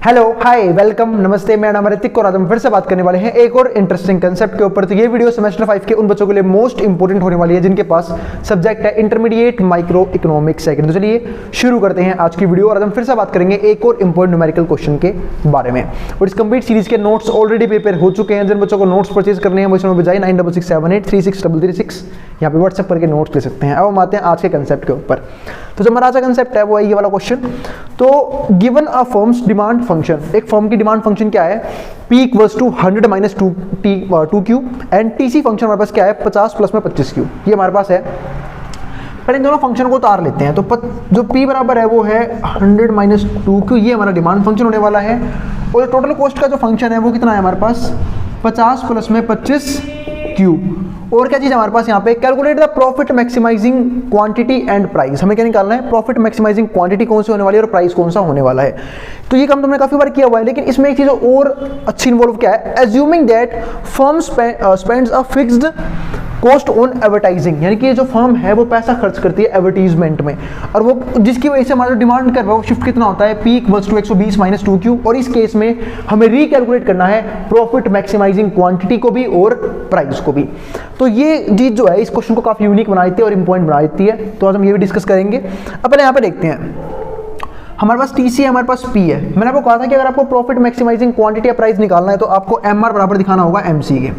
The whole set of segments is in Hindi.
हेलो हाय वेलकम नमस्ते, मैं नाम ऋतिक और आज हम फिर से बात करने वाले हैं एक और इंटरेस्टिंग कंसेप्ट के ऊपर। तो ये वीडियो सेमेस्टर 5 के उन बच्चों के लिए मोस्ट इंपोर्टेंट होने वाली है जिनके पास सब्जेक्ट है इंटरमीडिएट माइक्रो इकोनॉमिक्स सेकंड। तो चलिए शुरू करते हैं आज की वीडियो और आज हम फिर से बात करेंगे एक और इंपॉर्टेंट न्यूमेरिकल क्वेश्चन के बारे में। और इस कंप्लीट सीरीज के नोट्स ऑलरेडी प्रिपेयर हो चुके हैं। जिन बच्चों को नोट्स परचेज करने हैं वो इसमें बजाय 9667836336 यहाँ पे व्हाट्सएप करके नोट्स ले सकते हैं। अब हम आते हैं आज के कंसेप्ट के ऊपर। तो जो हमारा आज का कंसेप्ट है वो है ये वाला क्वेश्चन। तो given a firm's demand function, एक फर्म की डिमांड फंक्शन क्या है, P equals to 100 minus 2Q and TC function हमारे पास क्या है 50 प्लस में 25Q, ये हमारे पास है। पहले इन दोनों फंक्शन को उतार लेते हैं। तो जो P बराबर है वो है 100 माइनस 2Q, ये हमारा डिमांड फंक्शन होने वाला है। और टोटल कॉस्ट का जो फंक्शन है वो कितना है हमारे पास 50 प्लस में 25Q। और क्या चीज़ हमारे पास यहाँ पे, calculate the profit maximising quantity and price. हमें क्या निकालना है, प्रॉफिट मैक्सिमाइजिंग क्वांटिटी कौन सी होने वाली है और प्राइस कौन सा होने वाला है। तो ये काम तुमने काफी बार किया हुआ है, लेकिन इसमें एक चीज और अच्छी इन्वॉल्व क्या है, assuming that firm spends a fixed cost on advertising, यानी कि जो फर्म है वो पैसा खर्च करती है एडवर्टीजमेंट में, और वो जिसकी वजह से हमारा डिमांड कर रहा है वो शिफ्ट कितना होता है P equals to 120 minus 2Q। और इस केस में हमें रिकैलकुलेट करना है प्रॉफिट मैक्सिमाइजिंग क्वांटिटी को भी और प्राइस को भी। तो ये चीज जो है इस क्वेश्चन को काफी यूनिक बना देती है और इंपॉर्टेंट बना देती है। तो आज हम ये भी डिस्कस करेंगे। अब पहले यहाँ पे देखते हैं, हमारे पास TC है, हमारे पास P है। मैंने आपको कहा था कि अगर आपको प्रॉफिट मैक्सिमाइजिंग क्वांटिटी या प्राइस निकालना है तो आपको MR बराबर दिखाना होगा MC के,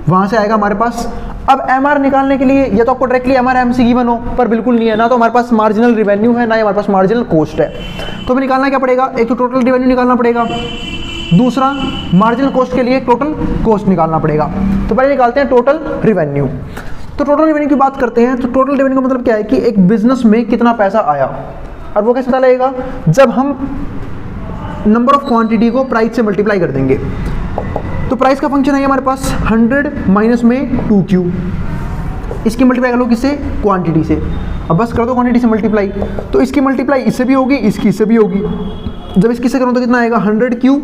वहां से आएगा हमारे पास। अब MR निकालने के लिए या तो आपको डायरेक्टली MR MC गिवन हो, पर बिल्कुल नहीं है ना, तो हमारे पास मार्जिनल रिवेन्यू है ना ही हमारे पास मार्जिनल कॉस्ट है। तो हमें निकालना क्या पड़ेगा, एक तो टोटल रिवेन्यू निकालना पड़ेगा, दूसरा मार्जिनल कॉस्ट के लिए टोटल कॉस्ट निकालना पड़ेगा। तो पहले निकालते हैं टोटल रिवेन्यू। तो टोटल रिवेन्यू की बात करते हैं तो टोटल रिवेन्यू का मतलब क्या है कि एक बिजनेस में कितना पैसा आया, और वो कैसे पता लगेगा, जब हम नंबर ऑफ क्वांटिटी को प्राइस से मल्टीप्लाई कर देंगे। तो प्राइस का फंक्शन है हमारे पास 100 माइनस में 2Q, इसकी मल्टीप्लाई कर लो किससे, क्वांटिटी से। अब बस कर दो क्वांटिटी से मल्टीप्लाई, तो इसकी मल्टीप्लाई इससे भी होगी, इसकी इससे भी होगी। जब इसकी से करूँ तो कितना आएगा 100Q,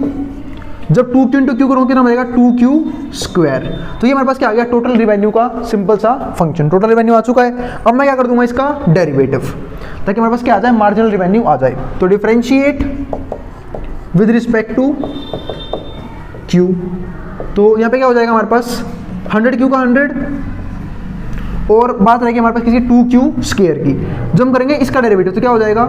जब 2Q इंटू Q करूँ कितना आएगा 2Q स्क्वायर। तो ये हमारे पास क्या आ गया, टोटल रिवेन्यू का सिंपल सा फंक्शन। टोटल रिवेन्यू आ चुका है। अब मैं क्या कर दूंगा इसका डेरिवेटिव, ताकि हमारे पास क्या आ जाए, मार्जिनल रिवेन्यू आ जाए। तो differentiate with respect to Q, तो यहाँ पे क्या हो जाएगा हमारे पास 100Q का 100 और बात रहेगी हमारे पास किसी 2Q स्क्वायर की। जब हम करेंगे इसका डेरिवेटिव तो क्या हो जाएगा,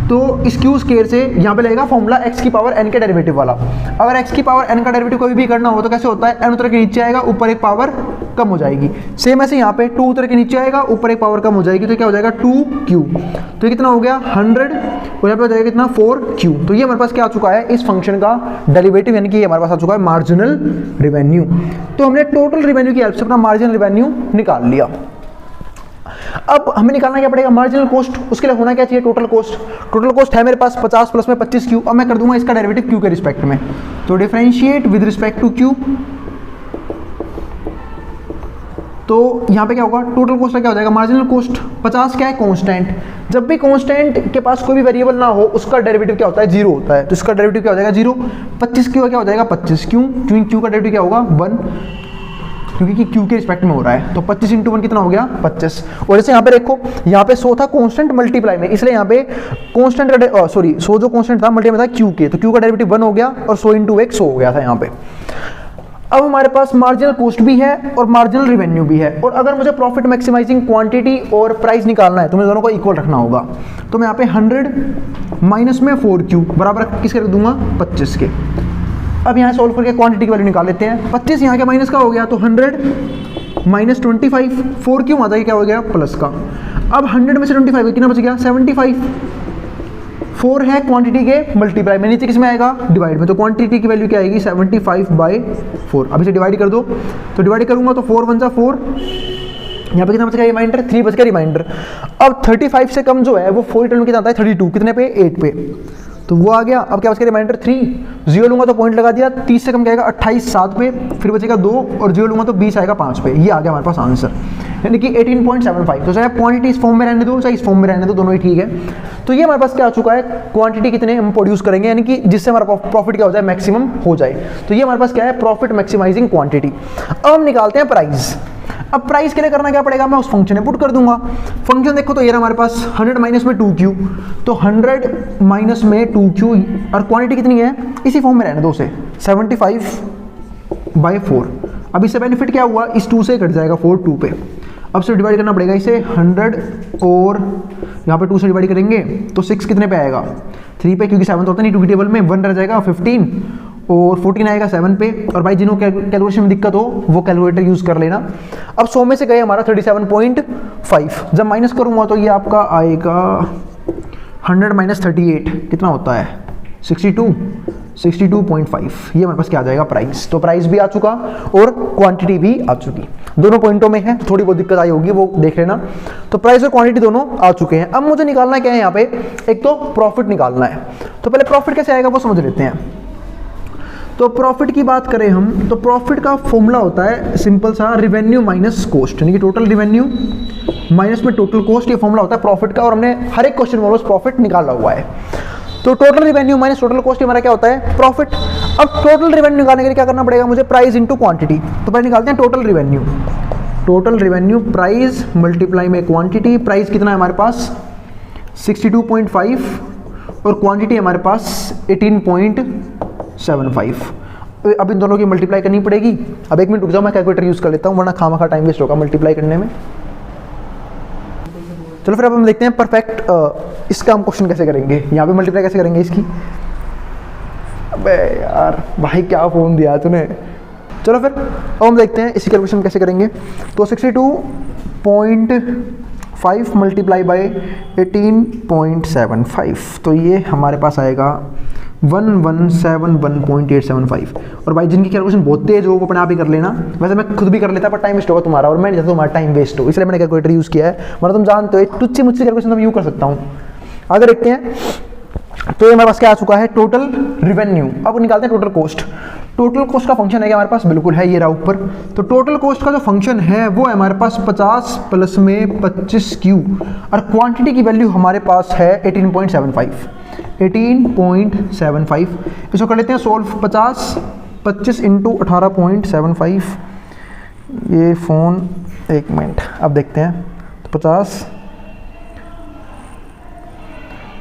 तो इस Q स्क्वायर से यहाँ पे लगेगा फॉर्मूला x की पावर n के डेरिवेटिव वाला। अगर x की पावर n का डेरिवेटिव कोई भी करना हो तो कैसे होता है, n उतर के नीचे आएगा, ऊपर एक पावर कम हो जाएगी। सेम ऐसे यहाँ पे 2 उतर के नीचे आएगा, ऊपर एक पावर कम हो जाएगी, तो क्या हो जाएगा 2Q। तो ये कितना हो गया 100 और यहाँ पे हो जाएगा कितना 4Q। तो ये हमारे पास क्या आ चुका है, इस फंक्शन का डेरिवेटिव, यानी कि ये हमारे पास आ चुका है मार्जिनल रिवेन्यू। तो हमने टोटल रिवेन्यू की हेल्प से अपना मार्जिनल रिवेन्यू निकाल लिया। अब हमें निकालना क्या पड़ेगा, मार्जिनल कॉस्ट। उसके लिए होना क्या चाहिए, टोटल कॉस्ट। टोटल कॉस्ट है मेरे पास 50 प्लस में 25Q। अब मैं कर दूंगा इसका डेरिवेटिव Q के रिस्पेक्ट में, तो differentiate with respect to Q। तो यहाँ पे क्या होगा, टोटल कॉस्ट का क्या हो जाएगा, मार्जिनल कॉस्ट 50 क्या है कांस्टेंट। जब भी कांस्टेंट के पास कोई भी वेरिएबल ना हो उसका डेरिवेटिव क्या होता है, 0 होता है। तो इसका डेरिवेटिव क्या हो जाएगा 0। 25Q का क्या हो जाएगा 25Q, क्योंकि Q का डेरिवेटिव क्या होगा 1, क्योंकि Q के रिस्पेक्ट में हो रहा है। तो 25 इंटू 1 कितना हो गया 25। और जैसे यहाँ पे देखो, यहाँ पे 100 था कांस्टेंट मल्टीप्लाई में, इसलिए यहाँ पे कांस्टेंट का 100 जो कांस्टेंट था मल्टीप्लाई था Q के, तो Q का डेरिवेटिव 1 हो गया और 100 इंटू 1 100 हो गया था यहाँ पे। अब हमारे पास मार्जिनल कॉस्ट भी है और मार्जिनल रिवेन्यू भी है, और अगर मुझे प्रॉफिट मैक्सिमाइजिंग क्वांटिटी और प्राइस निकालना है तो मुझे दोनों को इक्वल रखना होगा। तो मैं यहाँ पे 100 माइनस में 4Q बराबर किसके रख दूंगा 25 के। अब यहाँ सॉल्व करके क्वांटिटी की वैल्यू निकाल लेते हैं। 25 यहाँ के माइनस का हो गया, तो 100 माइनस 25, 4Q आ जाएगा क्या हो गया प्लस का। अब 100 में से 25 कितना बच गया 75। 4 है क्वांटिटी के मल्टीप्लाई में, नीचे किस में आएगा डिवाइड में, तो क्वांटिटी की वैल्यू क्या आएगी 75/4। अब इसे डिवाइड कर दो, तो डिवाइड करूंगा तो 4 1 4, यहाँ पे कितना बच गया रिमाइंडर 3 बच गया रिमाइंडर। अब 35 से कम जो है वो 4 रिटर्न कितना आता है 32, कितने पे 8 पे, तो वो आ गया। अब क्या बच गया रिमाइंडर 3, 0 लूंगा तो पॉइंट लगा दिया, 30 से कम क्या आएगा 28 7 पे, फिर बचेगा 2 और 0 लूंगा तो 20 आएगा 5 पे। ये आ गया हमारे पास आंसर, यानी कि 18.75। तो चाहे क्वांटिटी इस फॉर्म में रहने दो चाहे इस फॉर्म में रहने दो, दोनों ही ठीक है। तो ये हमारे पास क्या आ चुका है, क्वांटिटी कितने हम प्रोड्यूस करेंगे, यानी कि जिससे हमारा प्रॉफिट क्या हो जाए मैक्सिमम हो जाए। तो ये हमारे पास क्या है, प्रॉफिट मैक्सिमाइजिंग क्वांटिटी। अब हम निकालते हैं प्राइस। अब प्राइस के लिए करना क्या पड़ेगा, मैं उस फंक्शन में पुट कर दूंगा। फंक्शन देखो तो ये हमारे पास 100 माइनस में 2q, तो 100 माइनस में 2q और क्वांटिटी कितनी है, इसी फॉर्म में रहने दो उसे, 75/4। अब इससे बेनिफिट क्या हुआ, इस 2 से कट जाएगा 4 2 पे। अब से डिवाइड करना पड़ेगा इसे 100 और यहाँ पे 2 से डिवाइड करेंगे तो 6 कितने पे आएगा, 3 पे, क्योंकि 7 तो होता नहीं 2 की टेबल में, 1 रह जाएगा 15 और 14 आएगा 7 पे। और भाई जिनको कैलकुलेशन में दिक्कत हो वो कैलकुलेटर यूज़ कर लेना। अब 100 में से गए हमारा 37.5, जब माइनस करूँगा तो ये आपका आएगा 100 माइनस 38 कितना होता है 62.5। ये हमारे पास क्या आ जाएगा, प्राइस। तो प्राइस भी आ चुका और क्वांटिटी भी आ चुकी, दोनों पॉइंटों में है, थोड़ी बहुत दिक्कत आई होगी वो देख लेना। तो प्राइस और क्वांटिटी दोनों आ चुके हैं। अब मुझे निकालना क्या है यहाँ पे, एक तो प्रॉफिट निकालना है। तो पहले प्रॉफिट कैसे आएगा वो समझ लेते हैं। तो प्रॉफिट की बात करें हम तो प्रॉफिट का फॉर्मूला होता है सिंपल सा, रिवेन्यू माइनस कॉस्ट, यानी कि टोटल रिवेन्यू माइनस में टोटल कॉस्ट, ये फॉर्मूला होता है प्रॉफिट का। और हमने हर एक क्वेश्चन में प्रॉफिट निकाला हुआ है। तो total revenue minus total cost हमारा क्या होता है, प्रॉफिट। अब टोटल रिवेन्यू निकालने के लिए क्या करना पड़ेगा मुझे, प्राइस इंटू क्वांटिटी। तो पहले निकालते हैं total revenue. Total revenue price multiply में क्वांटिटी। प्राइस कितना है हमारे पास 62.5 और क्वांटिटी हमारे पास 18.75। अब इन दोनों की मल्टीप्लाई करनी पड़ेगी। अब 1 मिनट रुक जाओ, मैं कैलकुलेटर यूज़ कर लेता हूँ, वरना खामा टाइम वेस्ट होगा मल्टीप्लाई करने में। चलो फिर अब हम देखते हैं परफेक्ट इसका हम क्वेश्चन कैसे करेंगे, यहाँ पे मल्टीप्लाई कैसे करेंगे इसकी। अबे यार भाई क्या फ़ोन दिया तूने। चलो फिर अब हम देखते हैं इसी कैलकुलेशन कैसे करेंगे। तो 62.5 मल्टीप्लाई बाई 18.75, तो ये हमारे पास आएगा 1171.875। और भाई जिनकी कैलकुलेशन बहुत तेज हो वो अपने आप ही कर लेना, वैसे मैं खुद भी कर लेता पर टाइम वेस्ट होगा तुम्हारा, और मैं नहीं चाहता तुम्हारा टाइम वेस्ट हो, इसलिए मैंने कैलकुलेटर यूज़ किया है। मतलब तुम जानते हो तुझसे मुझसे कैलकुलेशन मैं यूँ कर सकता हूँ। आगे देखते हैं। तो ये हमारे पास क्या आ चुका है, टोटल रिवेन्यू। अब निकालते हैं टोटल कॉस्ट। टोटल कॉस्ट का फंक्शन है क्या हमारे पास, बिल्कुल है, ये रहा ऊपर। तो टोटल कॉस्ट का जो फंक्शन है वो है हमारे पास 50 प्लस में 25Q, और क्वांटिटी की वैल्यू हमारे पास है 18.75। इसको कर लेते हैं सोल्व। 25 इंटू 18.75, ये फ़ोन 1 मिनट। अब देखते हैं तो 50,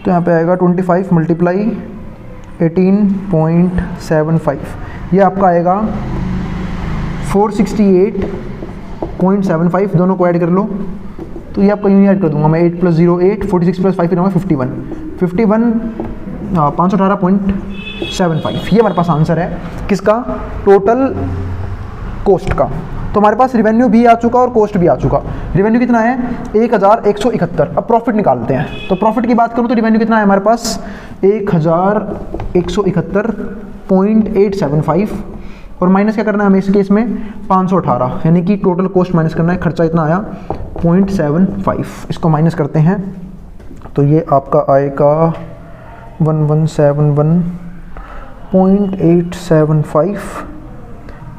तो यहाँ पे आएगा 25 मल्टीप्लाई 18.75, ये आपका आएगा 468.75। दोनों को ऐड कर लो तो ये आपका यूँ ऐड कर दूंगा मैं, 8 + 0 8, 46 + 5 51, 518.75। ये हमारे पास आंसर है किसका, टोटल कॉस्ट का। तो हमारे पास रिवेन्यू भी आ चुका और कॉस्ट भी आ चुका। रिवेन्यू कितना है 1171। अब प्रॉफिट निकालते हैं। तो प्रॉफिट की बात करूँ तो रिवेन्यू कितना है हमारे पास 1171.875, और माइनस क्या करना है हमें इस केस में 518, यानी कि टोटल कॉस्ट माइनस करना है, खर्चा इतना आया 0.75। इसको माइनस करते हैं तो ये आपका आएगा 1171.875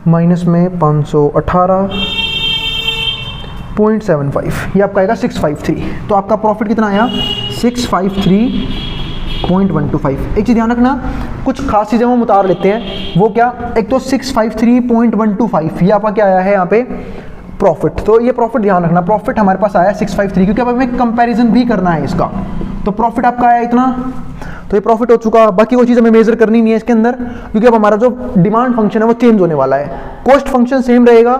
माइनस में 518.75, ये आपका आएगा 653। तो आपका प्रॉफिट कितना आया 653.125। एक चीज़ ध्यान रखना, कुछ खास चीज़ें हम उतार लेते हैं। वो क्या, एक तो 653.125, ये आपका क्या आया है यहाँ पे प्रॉफिट। तो ये प्रॉफिट ध्यान रखना, प्रॉफिट हमारे पास आया 653, क्योंकि अब हमें कंपैरिजन भी करना है इसका। तो प्रॉफिट आपका आया इतना, तो ये प्रॉफिट हो चुका। बाकी वो चीज़ हमें मेजर करनी नहीं है इसके अंदर, क्योंकि अब हमारा जो डिमांड फंक्शन है वो चेंज होने वाला है। कॉस्ट फंक्शन सेम रहेगा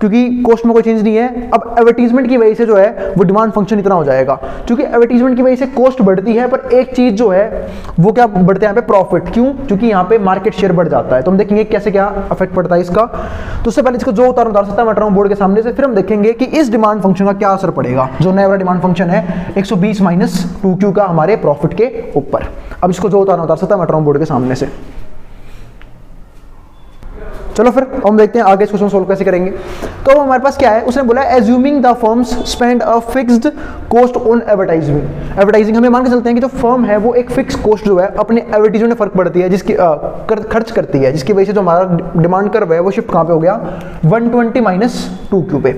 क्योंकि कॉस्ट में कोई चेंज नहीं है। अब एडवर्टीजमेंट की वजह से जो है वो डिमांड फंक्शन इतना हो जाएगा, क्योंकि एडवर्टीजमेंट की वजह से कॉस्ट बढ़ती है, पर एक चीज़ जो है वो क्या बढ़ते हैं यहाँ पे, प्रॉफिट। क्यों, क्योंकि यहाँ पे मार्केट शेयर बढ़ जाता है। तो हम देखेंगे कैसे क्या इफेक्ट पड़ता है इसका। तो उससे पहले इसको जो उतार सकता है मैं बोर्ड के सामने से, फिर हम देखेंगे कि इस डिमांड फंक्शन का क्या असर पड़ेगा, जो नया वाला डिमांड फंक्शन है 120 माइनस 2Q का हमारे प्रॉफिट के ऊपर। अब इसको जो उतार सकता है मैं बोर्ड के सामने से। चलो फिर हम देखते हैं आगे क्वेश्चन सोल्व कैसे करेंगे। तो हमारे पास क्या है, उसने बोला assuming the firms spend a fixed cost on advertising. हमें मान के चलते हैं कि जो फर्म है वो एक फिक्स कॉस्ट जो है अपने एडवर्टीजमेंट में फर्क पड़ती है, जिसकी खर्च करती है, जिसकी वजह से जो हमारा डिमांड कर्व है वो शिफ्ट कहाँ पे हो गया 120 माइनस 2Q पे।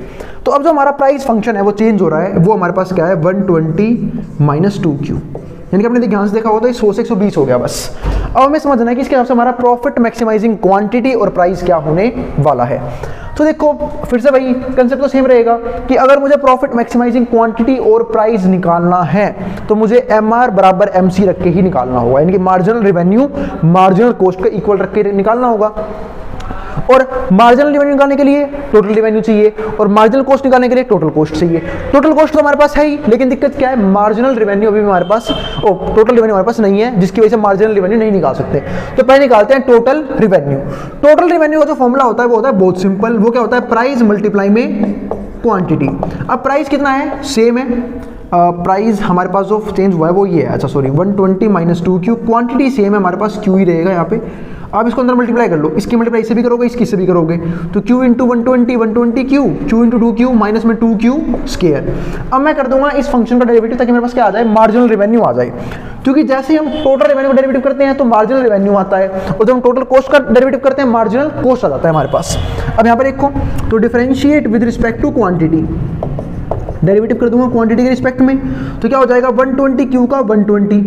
तो अब जो हमारा प्राइस फंक्शन है वो चेंज हो रहा है, वो हमारे पास क्या है 120 माइनस 2Q। यानी कि आपने ध्यान से देखा होगा तो 100 से 120 हो गया बस। अब हमें समझना है कि इसके हिसाब से हमारा प्रॉफिट मैक्सिमाइजिंग क्वांटिटी और प्राइस क्या होने वाला है। तो देखो फिर से वही कंसेप्ट तो सेम रहेगा कि अगर मुझे प्रॉफिट मैक्सिमाइजिंग क्वांटिटी और प्राइस निकालना है तो मुझे MR बराबर MC रख के ही निकालना होगा, यानी कि मार्जिनल रेवेन्यू मार्जिनल कॉस्ट का इक्वल रख के निकालना होगा। और मार्जिनल रेवेन्यू निकालने के लिए टोटल रेवेन्यू चाहिए और मार्जिनल कॉस्ट निकालने के लिए टोटल कॉस्ट चाहिए। टोटल कॉस्ट तो हमारे पास है ही, लेकिन दिक्कत क्या है, मार्जिनल रेवेन्यू अभी हमारे पास टोटल रेवेन्यू हमारे पास नहीं है, जिसकी वजह से मार्जिनल रेवेन्यू नहीं निकाल सकते। तो पहले निकालते हैं टोटल रेवेन्यू। टोटल रेवेन्यू का जो फॉर्मूला होता है वो होता है बहुत सिंपल, वो क्या होता है, प्राइस मल्टीप्लाई में क्वांटिटी। अब प्राइस कितना है, सेम है, प्राइस हमारे पास जो चेंज हुआ है वो ये है, अच्छा sorry 120 minus 2Q, quantity same है हमारे पास, Q ही रहेगा यहाँ पे। आप इसको अंदर मल्टीप्लाई कर लो, इसकी मल्टीप्लाई इससे भी करोगे, इसकी से भी करोगे, तो Q into 120 Q, Q into 2Q minus में 2Q स्क्वायर। अब मैं कर दूंगा इस फंक्शन का डेरिवेटिव ताकि मेरे पास क्या आ जाए, मार्जिनल रेवेन्यू आ जाए, क्योंकि जैसे हम टोटल रेवेन्यू का डेरिवेटिव करते हैं तो मार्जिनल रेवेन्यू आता है, और जब हम टोटल कॉस्ट का डेरिवेटिव करते हैं मार्जिनल कॉस्ट आ जाता है हमारे पास। अब यहाँ पर देखो, तो differentiate with respect to quantity, derivative कर दूंगा क्वांटिटी के रिस्पेक्ट में, तो क्या हो जाएगा 120 Q का 120,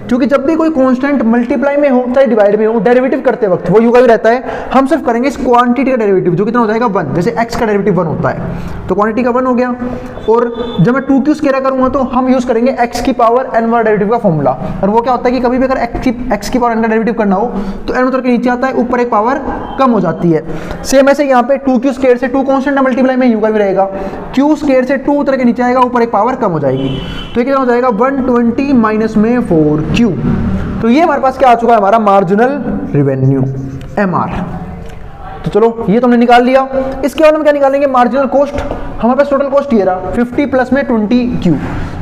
क्योंकि जब भी कोई कांस्टेंट मल्टीप्लाई में हो चाहे डिवाइड में हो, डेरिवेटिव करते वक्त वो U का भी रहता है, हम सिर्फ करेंगे इस क्वांटिटी का डेरिवेटिव, जो कितना हो जाएगा 1, जैसे x का डेरिवेटिव 1 होता है तो क्वांटिटी का 1 हो गया। और जब मैं 2Q स्क्वायर करूंगा तो हम यूज करेंगे x की पावर n वाला डेरिवेटिव का फॉर्मूला, और वो क्या होता है कि कभी भी अगर x की पावर n का डेरिवेटिव करना हो तो n उतर के नीचे आता है, ऊपर एक पावर कम हो जाती है। सेम ऐसे यहाँ पे 2Q स्क्वायर से 2 कांस्टेंट मल्टीप्लाई में U का भी रहेगा, Q स्क्वायर से 2 उतर के नीचे आएगा, ऊपर एक पावर कम हो जाएगी, तो ये कितना हो जाएगा 120 माइनस में 4Q। तो ये हमारे पास क्या आ चुका है, हमारा मार्जिनल रेवेन्यू MR। तो चलो ये तो हमने निकाल लिया। इसके बाद हम क्या निकालेंगे, मार्जिनल कॉस्ट। हमारे पास टोटल कॉस्ट ये रहा 50 प्लस में 20Q,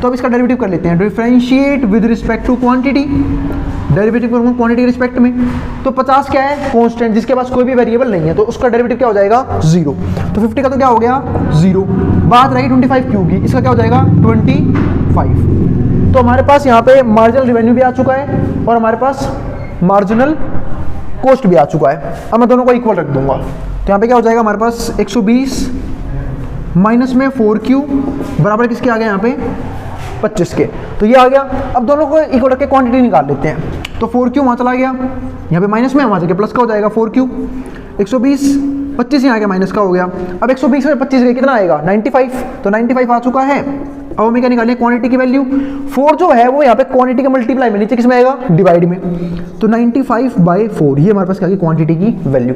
तो अब इसका डेरिवेटिव कर लेते हैं, differentiate with respect to quantity, derivative करूंगा क्वांटिटी के रिस्पेक्ट में, तो 50 क्या है, कांस्टेंट, जिसके पास कोई भी वेरिएबल नहीं है, तो उसका डेरिवेटिव क्या हो जाएगा 0, तो 50 का तो क्या हो गया 0, बात रही 25Q की, इसका क्या हो जाएगा 25। तो हमारे पास यहाँ पे मार्जिनल रेवेन्यू भी आ चुका है और हमारे पास मार्जिनल कॉस्ट भी आ चुका है। अब मैं दोनों को इक्वल रख दूंगा, तो यहाँ पे क्या हो जाएगा हमारे पास 120 माइनस में 4Q बराबर किसके आ गया यहाँ पे 25 के, तो ये आ गया। अब दोनों को इक्वल रख के क्वांटिटी निकाल लेते हैं, तो 4Q वहाँ चला गया, यहाँ पे माइनस में, वहाँ चल के प्लस का हो जाएगा 4Q, 120 25 यहाँ के माइनस का हो गया। अब 120 में 25 गए कितना आएगा 95, तो 95 आ चुका है। अब हमें क्या निकालनी है, क्वांटिटी की वैल्यू। 4 जो है वो यहाँ पे क्वांटिटी का मल्टीप्लाई में, नीचे किसमें आएगा डिवाइड में, तो 95/4 ये हमारे पास क्या क्वांटिटी की वैल्यू।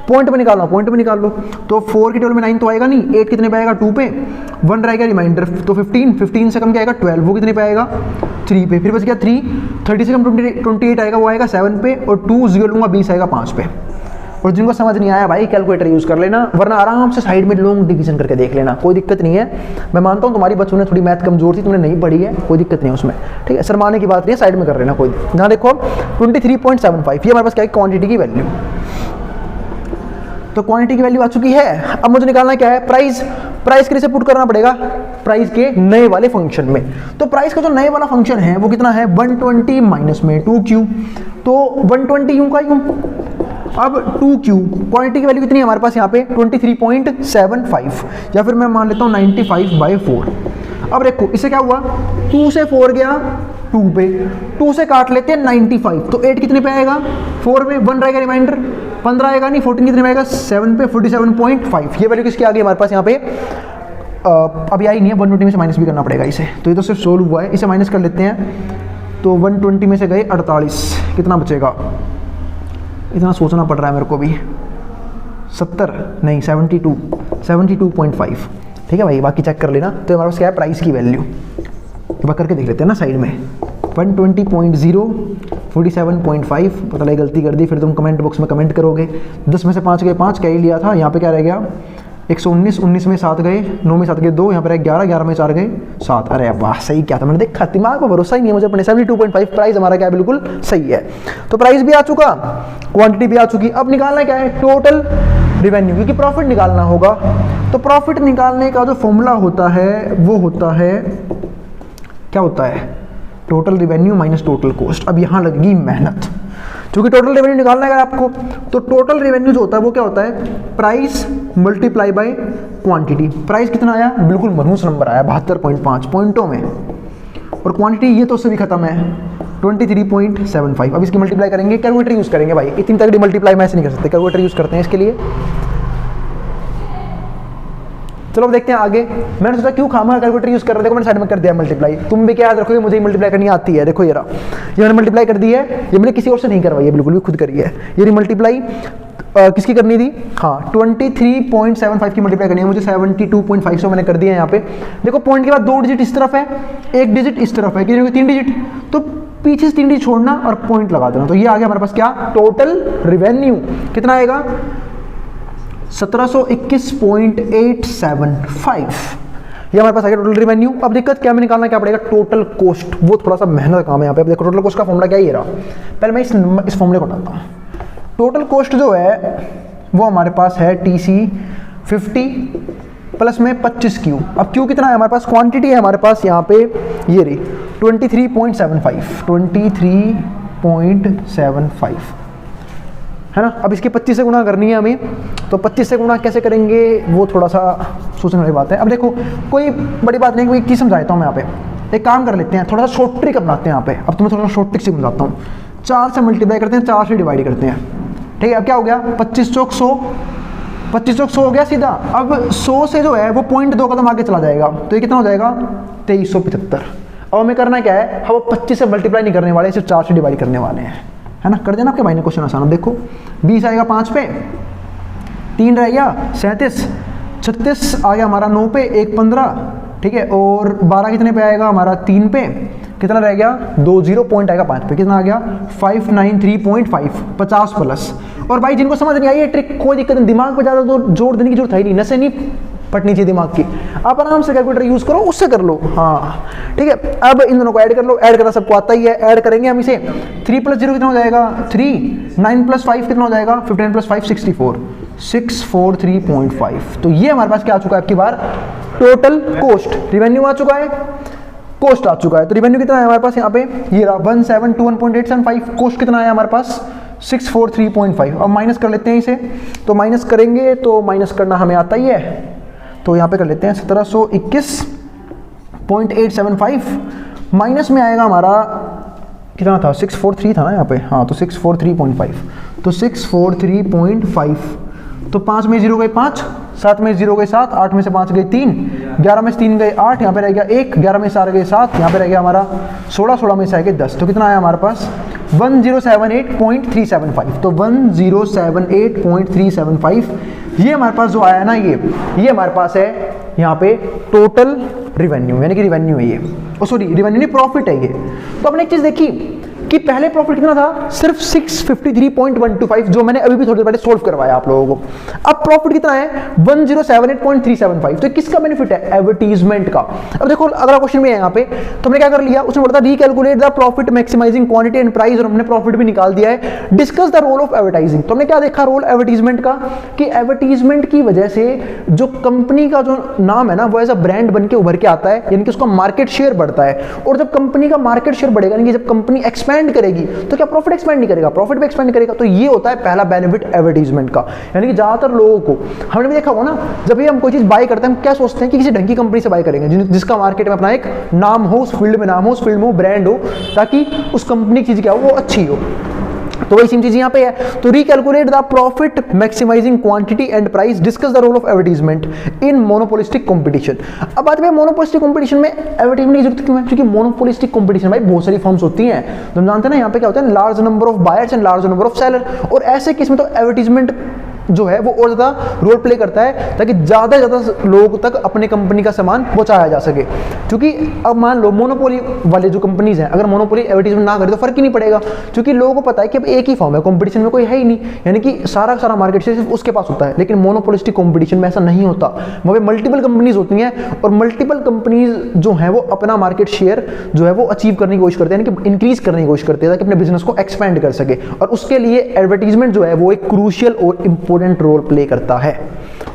पॉइंट में निकालना, पॉइंट में निकाल लो, तो 4 की टेबल में 9 तो आएगा नहीं, 8 कितने पे आएगा 2 पे, 1 रहेगा रिमाइंडर, तो 15 से कम क्या आएगा 12, वो कितने पे आएगा 3 पे, फिर बस क्या 3, 30 से कम 28 आएगा, वो आएगा 7 पे, और 2 0 लूंगा 20 आएगा 5 पे। और जिनको समझ नहीं आया भाई कैलकुलेटर यूज कर लेना, वरना आराम से साइड में लॉन्ग डिवीजन करके देख लेना, कोई दिक्कत नहीं है। मैं मानता हूँ तुम्हारी बच्चों ने थोड़ी मैथ कमजोर थी, तुमने नहीं पढ़ी है, कोई दिक्कत नहीं है उसमें, ठीक है, शर्माने की बात नहीं है, साइड में कर लेना कोई। यहाँ देखो 23.75 ये हमारे पास क्या है क्वांटिटी की वैल्यू, तो क्वांटिटी की वैल्यू आ चुकी है। अब मुझे निकालना क्या है प्राइस, प्राइस के लिए पुट करना पड़ेगा प्राइस के नए वाले फंक्शन में। तो प्राइस का जो नए वाला फंक्शन है वो कितना है 120 माइनस में 2Q, तो 120 यूं का यूं, अब 2Q क्वांटिटी की वैल्यू कितनी है हमारे पास यहाँ पे 23.75, या फिर मैं मान लेता हूँ 95/4। अब देखो इससे क्या हुआ, 2 से 4 गया 2 पे, 2 से काट लेते हैं 95, तो 8 कितने पे आएगा 4 में, 1 रहेगा रिमाइंडर, 15 आएगा नहीं, 14 कितने में आएगा 7 पे, 47.5 ये वैल्यू किसकी आ गई हमारे पास यहाँ पे, अभी आई नहीं है, 120 में से माइनस भी करना पड़ेगा इसे, तो ये तो सिर्फ सोल्व हुआ है, इसे माइनस कर लेते हैं, तो 120 में से गए 48, कितना बचेगा, इतना सोचना पड़ रहा है मेरे को भी, 70 नहीं 72.5, ठीक है भाई, बाकी चेक कर लेना। तो हमारे पास क्या है प्राइस की वैल्यू, तो करके देख लेते हैं ना साइड में, 120.0 47.5, पता लगे गलती कर दी फिर तुम कमेंट बॉक्स में कमेंट करोगे। 10 में से 5 गए 5, क्या ही लिया था, यहाँ पे क्या रह गया 119, 19 में 7 गए, 9 में 7 गए 2, यहाँ पर 11, 11 में 4 गए 7, अरे वाह सही क्या था, मैंने देखा, दिमाग पर भरोसा ही नहीं है मुझे अपने। 72.5 प्राइस हमारा क्या बिल्कुल सही है, तो प्राइस भी आ चुका, क्वांटिटी भी आ चुकी। अब निकालना क्या है टोटल रेवेन्यू, क्योंकि प्रॉफिट निकालना होगा, तो प्रॉफिट निकालने का जो फॉर्मूला होता है वो होता है, क्या होता है total revenue minus total cost. अब यहाँ लगेगी मेहनत, क्योंकि टोटल रेवेन्यू निकालना है अगर आपको, तो टोटल रेवेन्यू जो होता है वो क्या होता है price multiply by quantity. Price कितना आया, बिल्कुल मनहूस नंबर आया 72.5 पॉइंटों में, और और क्वांटिटी ये तो उससे भी खत्म है 23.75। अब इसकी मल्टीप्लाई करेंगे, कैलकुलेटर यूज करेंगे भाई, इतनी तगड़ी मल्टीप्लाई मैं ऐसे नहीं कर सकते, कैलकुलेटर यूज करते हैं इसके लिए। चलो अब देखते हैं आगे। मैंने सोचा क्यों खामा कैलकुलेटर यूज कर रहे, देखो मैंने साइड में कर दिया मल्टीप्लाई। तुम भी क्या याद रखोगे, मुझे मल्टीप्लाई करनी आती है। देखो ये रहा, ये मैंने मल्टीप्लाई कर दी है, ये मैंने किसी और से नहीं करवाई है, बिल्कुल भी खुद करी है। ये मल्टीप्लाई किसकी करनी थी, हाँ 23.75 की मल्टीप्लाई करनी है मुझे, 72.5 मैंने कर दिया है यहाँ पे। देखो पॉइंट के बाद 2 डिजिट इस तरफ है, 1 डिजिट इस तरफ है, कितने 3 डिजिट, तो पीछे से 3 डिजिट छोड़ना और पॉइंट लगा देना। तो ये आ गया हमारे पास क्या, टोटल रिवेन्यू कितना आएगा 1721.875, ये हमारे पास आ गया टोटल रिवेन्यू। अब दिक्कत क्या में निकालना क्या पड़ेगा, टोटल कॉस्ट, वो थोड़ा सा मेहनत का काम है यहाँ पे। अब देखो टोटल कॉस्ट का फॉर्मूला क्या है, ये रहा। पहले मैं इस फॉर्मूले को डालता हूँ। टोटल कॉस्ट जो है वो हमारे पास है TC 50 प्लस में 25 क्यू। अब क्यू कितना है हमारे पास, क्वांटिटी है हमारे पास यहाँ पे ये रही 23.75 है ना। अब इसके 25 से गुणा करनी है हमें, तो 25 से गुणा कैसे करेंगे वो थोड़ा सा सोचने वाली बात है। अब देखो कोई बड़ी बात नहीं, कोई चीज़ समझाता हूँ मैं यहाँ पे। एक काम कर लेते हैं, थोड़ा सा शॉर्ट ट्रिक अपनाते हैं यहाँ पे। अब तुम्हें थोड़ा सा शॉर्ट ट्रिक से समझाता हूँ। 4 से मल्टीप्लाई करते हैं, 4 से डिवाइड करते हैं, ठीक है। अब क्या हो गया, 25 चौक 100, 25 चौक 100 हो गया सीधा। अब 100 से जो है वो 0.2 कदम आगे चला जाएगा, तो ये कितना हो जाएगा 2375। अब हमें करना क्या है, हम 25 से मल्टीप्लाई नहीं करने वाले, सिर्फ 4 से डिवाइड करने वाले हैं, है ना। कर देना आपके भाई ने क्वेश्चन आसान। देखो 20 आएगा 5 पे, 3 रह गया 37, 36 आ गया हमारा 9 पे, 1 15, ठीक है। और 12 कितने पे आएगा हमारा 3 पे, कितना रह गया 2 0 पॉइंट आएगा 5 पे, कितना आ गया 593.5, 50 प्लस। और भाई जिनको समझ नहीं आई ये ट्रिक, कोई दिक्कत नहीं, दिमाग पे ज़्यादा तो जोर देने की जरूरत है नहीं, नसें नहीं पटनी चाहिए दिमाग की। आप आराम से कैलकुलेटर यूज करो, उससे कर लो, हाँ ठीक है। अब इन दोनों को ऐड कर लो, ऐड करना सबको आता ही है। ऐड करेंगे हम इसे, 3 + 0 कितना हो जाएगा 3, 9 + 5 कितना हो जाएगा 15 + 5 64, 643.5। तो ये हमारे पास क्या आ चुका है आपकी बार, टोटल कॉस्ट। रिवेन्यू आ चुका है, कॉस्ट आ चुका है। तो रिवेन्यू कितना है हमारे पास यहाँ पे, ये रहा 1721.875। कॉस्ट कितना है हमारे पास 643.5। अब माइनस कर लेते हैं इसे, तो माइनस करेंगे तो माइनस करना हमें आता ही है, तो यहाँ पे कर लेते हैं 1721.875 माइनस में आएगा हमारा कितना था 643 था ना यहाँ पे, हाँ तो 643.5, तो 643.5। तो 5 में 0 गए 5, 7 में 0 गए 7, 8 में से 5 गए 3, 11 में से 3 गए 8, यहाँ पे रह गया 1, 11 में से 4 गए 7, यहाँ पे रह गया हमारा 16, 16 में से आ गए 10। तो कितना आया हमारे पास 1078.375। तो 1078.375 ये हमारे पास जो आया ना, ये हमारे पास है यहाँ पे टोटल रिवेन्यू, यानी कि रिवेन्यू है ये, सॉरी रिवेन्यू नहीं प्रॉफिट है ये। तो आपने एक चीज देखी कि पहले प्रॉफिट कितना था, सिर्फ 653.125, जो मैंने अभी भी थोड़ी देर पहले सोल्व करवाया आप लोगों को। अब प्रॉफिट कितना है 1078.375। तो किसका बेनिफिट है, एडवर्टीजमेंट का। अब देखो अगला क्वेश्चन भी है यहाँ पे, तो हमने क्या कर लिया, उसमें बोला था recalculate the profit maximising quantity and price, और हमने प्रॉफिट भी निकाल दिया है। Discuss the role of advertising, तो हमने क्या देखा रोल एडवर्टीजमेंट का, कि एडवर्टीजमेंट की वजह से जो कंपनी का जो नाम है ना वो एज अ ब्रांड बन के उभर के आता है, यानी कि उसका मार्केट शेयर बढ़ता है। और जब कंपनी का मार्केट शेयर बढ़ेगा, यानी कि जब कंपनी एक्सपेंड करेगी तो क्या प्रॉफिट एक्सपेंड नहीं करेगा, प्रॉफिट भी एक्सपेंड करेगा। तो ये होता है पहला बेनिफिट एडवर्टाइजमेंट का। यानी कि ज्यादातर लोगों को हमने भी देखा होगा ना, जब भी हम कोई चीज बाय करते हैं हम क्या सोचते हैं कि किसी ढंग की कंपनी से बाय करेंगे, जिसका मार्केट में अपना एक नाम हो, उस फील्ड में नाम हो, उस फील्ड में हो, ब्रांड हो, ताकि उस कंपनी की चीज क्या हो वो अच्छी हो। तो वही सेम चीज यहाँ पे है। तो recalculate the profit maximising quantity and price, discuss the role of advertisement in monopolistic competition. अब बात में मोनोपोलिस्टिक कंपटीशन में एडवर्टाइजमेंट की जरूरत क्यों है, क्योंकि मोनोपोलिस्टिक कंपटीशन भाई बहुत सारी फर्म्स होती हैं, तो हम जानते हैं ना यहाँ पे क्या होता है, large number of buyers and large number of seller. और ऐसे केस में तो एडवर्टाइजमेंट जो है वो और ज़्यादा रोल प्ले करता है, ताकि ज़्यादा से ज़्यादा लोगों तक अपने कंपनी का सामान पहुंचाया जा सके। क्योंकि अब मान लो मोनोपोली वाले जो कंपनीज हैं, अगर मोनोपोली एडवर्टाइजमेंट ना करे तो फर्क ही नहीं पड़ेगा, क्योंकि लोगों को पता है कि अब एक ही फॉर्म है, कंपटीशन में कोई है ही नहीं, यानी कि सारा सारा मार्केट शेयर सिर्फ उसके पास होता है। लेकिन मोनोपोलिस्टिक कंपटीशन में ऐसा नहीं होता, वहाँ पे मल्टीपल कंपनीज होती हैं, और मल्टीपल कंपनीज जो है वो अपना मार्केट शेयर जो है वो अचीव करने की कोशिश करते हैं, यानी कि इंक्रीज करने की कोशिश करते हैं, ताकि अपने बिजनेस को एक्सपेंड कर सके। और उसके लिए एडवर्टाइजमेंट जो है वो एक क्रूशियल और इंपॉर्टेंट रोल प्ले करता है।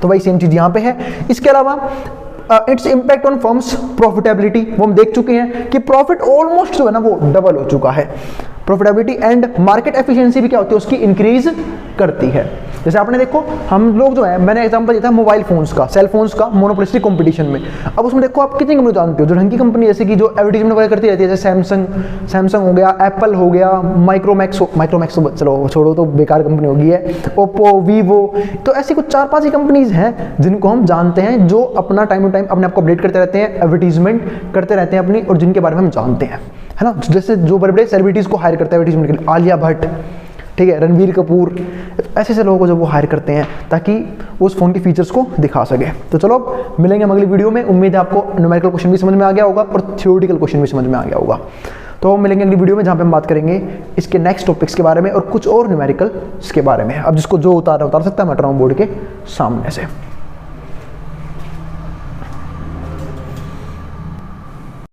तो वही सेम चीज यहाँ पे है। इसके अलावा its impact on firms profitability, वो हम देख चुके हैं कि प्रॉफिट ऑलमोस्ट जो है ना वो डबल हो चुका है। प्रॉफिटेबिलिटी एंड मार्केट एफिशिएंसी भी क्या होती है उसकी, इंक्रीज करती है। जैसे आपने देखो हम लोग जो है, मैंने एग्जांपल दिया था मोबाइल फोन्स का, सेल फोन्स का मोनोपोलिस्टिक कंपटीशन में। अब उसमें देखो आप कितनी कंपनी जानते हो जो ढंग की कंपनी, जैसे कि जो एडवर्टीजमेंट वगैरह करती रहती है, जैसे सैमसंग हो गया, एप्पल हो गया, माइक्रोमैक्स तो चलो छोड़ो, तो बेकार कंपनी होगी है, ओप्पो, वीवो, तो ऐसी कुछ 4-5 ही कंपनीज हैं जिनको हम जानते हैं, जो अपना टाइम टू टाइम अपने आप को अपडेट करते रहते हैं, एडवर्टीजमेंट करते रहते हैं अपनी, और जिनके बारे में हम जानते हैं, है ना। जैसे जो बड़े बड़े सेलिब्रिटीज को हायर करते हैं एडवर्टीजमेंट के लिए, आलिया भट्ट, ठीक है, रणवीर कपूर, ऐसे ऐसे लोगों को जब वो हायर करते हैं ताकि वो उस फोन के फीचर्स को दिखा सके। तो चलो मिलेंगे हम अगली वीडियो में। उम्मीद है आपको न्यूमेरिकल क्वेश्चन भी समझ में आ गया होगा और थ्योरेटिकल क्वेश्चन भी समझ में आ गया होगा। तो मिलेंगे अगली वीडियो में जहाँ पे हम बात करेंगे इसके नेक्स्ट टॉपिक्स के बारे में और कुछ और न्यूमेरिकल्स के बारे में। अब जिसको जो उतार सकता है मैं उतार रहा हूँ बोर्ड के सामने से।